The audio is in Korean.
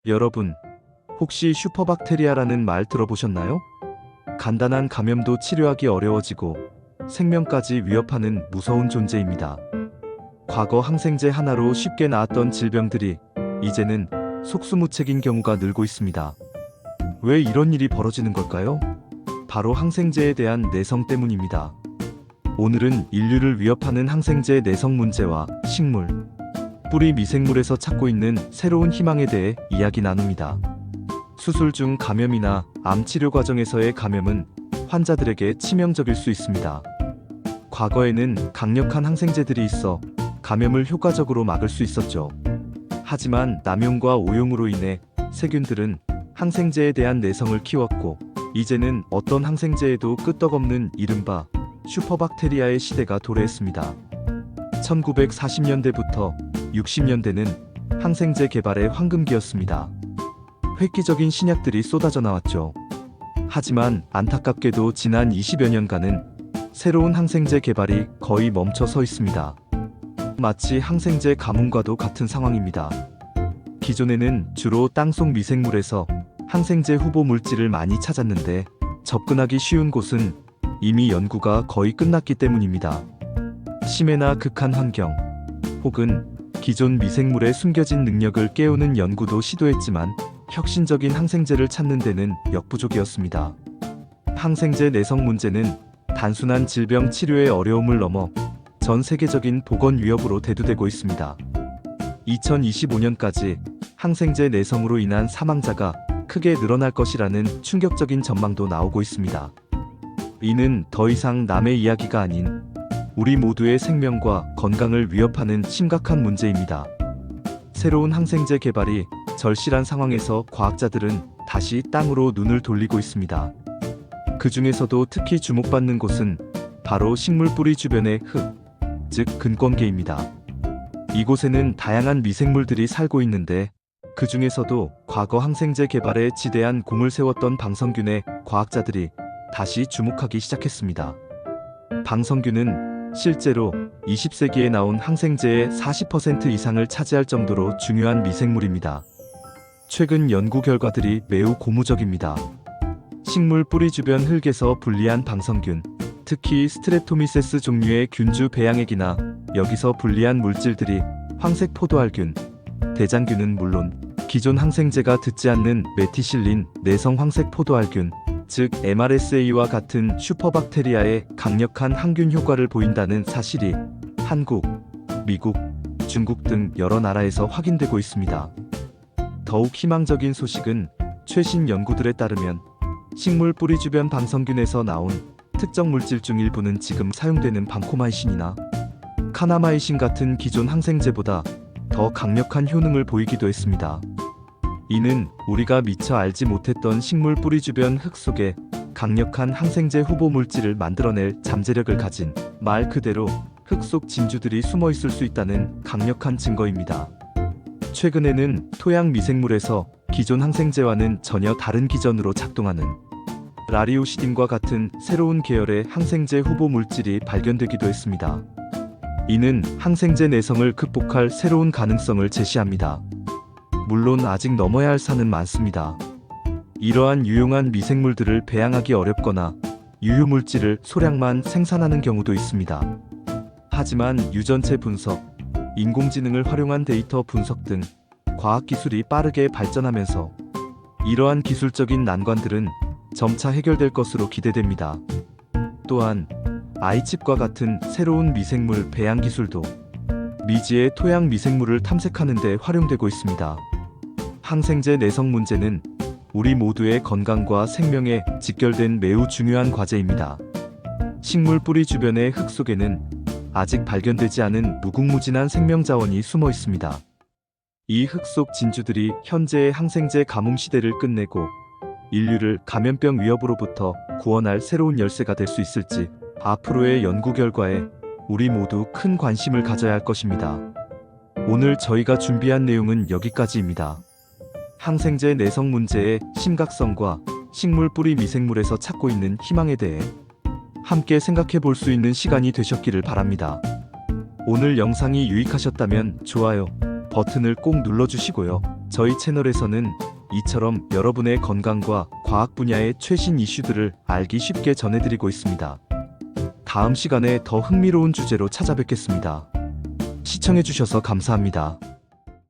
여러분, 혹시 슈퍼박테리아라는 말 들어보셨나요? 간단한 감염도 치료하기 어려워지고 생명까지 위협하는 무서운 존재입니다. 과거 항생제 하나로 쉽게 나았던 질병들이 이제는 속수무책인 경우가 늘고 있습니다. 왜 이런 일이 벌어지는 걸까요? 바로 항생제에 대한 내성 때문입니다. 오늘은 인류를 위협하는 항생제 내성 문제와 식물, 뿌리 미생물에서 찾고 있는 새로운 희망에 대해 이야기 나눕니다. 수술 중 감염이나 암 치료 과정에서의 감염은 환자들에게 치명적일 수 있습니다. 과거에는 강력한 항생제들이 있어 감염을 효과적으로 막을 수 있었죠. 하지만 남용과 오용으로 인해 세균들은 항생제에 대한 내성을 키웠고, 이제는 어떤 항생제에도 끄떡없는 이른바 슈퍼박테리아의 시대가 도래했습니다. 1940년대부터 60년대는 항생제 개발의 황금기였습니다. 획기적인 신약들이 쏟아져 나왔죠. 하지만 안타깝게도 지난 20여 년간은 새로운 항생제 개발이 거의 멈춰 서 있습니다. 마치 항생제 가뭄과도 같은 상황입니다. 기존에는 주로 땅속 미생물에서 항생제 후보 물질을 많이 찾았는데, 접근하기 쉬운 곳은 이미 연구가 거의 끝났기 때문입니다. 심해나 극한 환경, 혹은 기존 미생물의 숨겨진 능력을 깨우는 연구도 시도했지만 혁신적인 항생제를 찾는 데는 역부족이었습니다. 항생제 내성 문제는 단순한 질병 치료의 어려움을 넘어 전 세계적인 보건 위협으로 대두되고 있습니다. 2025년까지 항생제 내성으로 인한 사망자가 크게 늘어날 것이라는 충격적인 전망도 나오고 있습니다. 이는 더 이상 남의 이야기가 아닌 우리 모두의 생명과 건강을 위협하는 심각한 문제입니다. 새로운 항생제 개발이 절실한 상황에서 과학자들은 다시 땅으로 눈을 돌리고 있습니다. 그 중에서도 특히 주목받는 곳은 바로 식물 뿌리 주변의 흙, 즉 근권계입니다. 이곳에는 다양한 미생물들이 살고 있는데, 그 중에서도 과거 항생제 개발에 지대한 공을 세웠던 방성균에 과학자들이 다시 주목하기 시작했습니다. 방성균은 실제로 20세기에 나온 항생제의 40% 이상을 차지할 정도로 중요한 미생물입니다. 최근 연구 결과들이 매우 고무적입니다. 식물 뿌리 주변 흙에서 분리한 방성균, 특히 스트레토미세스 종류의 균주 배양액이나 여기서 분리한 물질들이 황색 포도알균, 대장균은 물론 기존 항생제가 듣지 않는 메티실린 내성 황색 포도알균, 즉 MRSA와 같은 슈퍼박테리아의 강력한 항균 효과를 보인다는 사실이 한국, 미국, 중국 등 여러 나라에서 확인되고 있습니다. 더욱 희망적인 소식은 최신 연구들에 따르면 식물 뿌리 주변 방성균에서 나온 특정 물질 중 일부는 지금 사용되는 방코마이신이나 카나마이신 같은 기존 항생제보다 더 강력한 효능을 보이기도 했습니다. 이는 우리가 미처 알지 못했던 식물 뿌리 주변 흙 속에 강력한 항생제 후보 물질을 만들어낼 잠재력을 가진, 말 그대로 흙 속 진주들이 숨어 있을 수 있다는 강력한 증거입니다. 최근에는 토양 미생물에서 기존 항생제와는 전혀 다른 기전으로 작동하는 라리오시딘과 같은 새로운 계열의 항생제 후보 물질이 발견되기도 했습니다. 이는 항생제 내성을 극복할 새로운 가능성을 제시합니다. 물론 아직 넘어야 할 산은 많습니다. 이러한 유용한 미생물들을 배양하기 어렵거나 유효물질을 소량만 생산하는 경우도 있습니다. 하지만 유전체 분석, 인공지능을 활용한 데이터 분석 등 과학기술이 빠르게 발전하면서 이러한 기술적인 난관들은 점차 해결될 것으로 기대됩니다. 또한 아이칩과 같은 새로운 미생물 배양 기술도 미지의 토양 미생물을 탐색하는 데 활용되고 있습니다. 항생제 내성 문제는 우리 모두의 건강과 생명에 직결된 매우 중요한 과제입니다. 식물 뿌리 주변의 흙 속에는 아직 발견되지 않은 무궁무진한 생명 자원이 숨어 있습니다. 이 흙 속 진주들이 현재의 항생제 가뭄 시대를 끝내고 인류를 감염병 위협으로부터 구원할 새로운 열쇠가 될 수 있을지, 앞으로의 연구 결과에 우리 모두 큰 관심을 가져야 할 것입니다. 오늘 저희가 준비한 내용은 여기까지입니다. 항생제 내성 문제의 심각성과 식물 뿌리 미생물에서 찾고 있는 희망에 대해 함께 생각해 볼 수 있는 시간이 되셨기를 바랍니다. 오늘 영상이 유익하셨다면 좋아요 버튼을 꼭 눌러주시고요. 저희 채널에서는 이처럼 여러분의 건강과 과학 분야의 최신 이슈들을 알기 쉽게 전해드리고 있습니다. 다음 시간에 더 흥미로운 주제로 찾아뵙겠습니다. 시청해주셔서 감사합니다.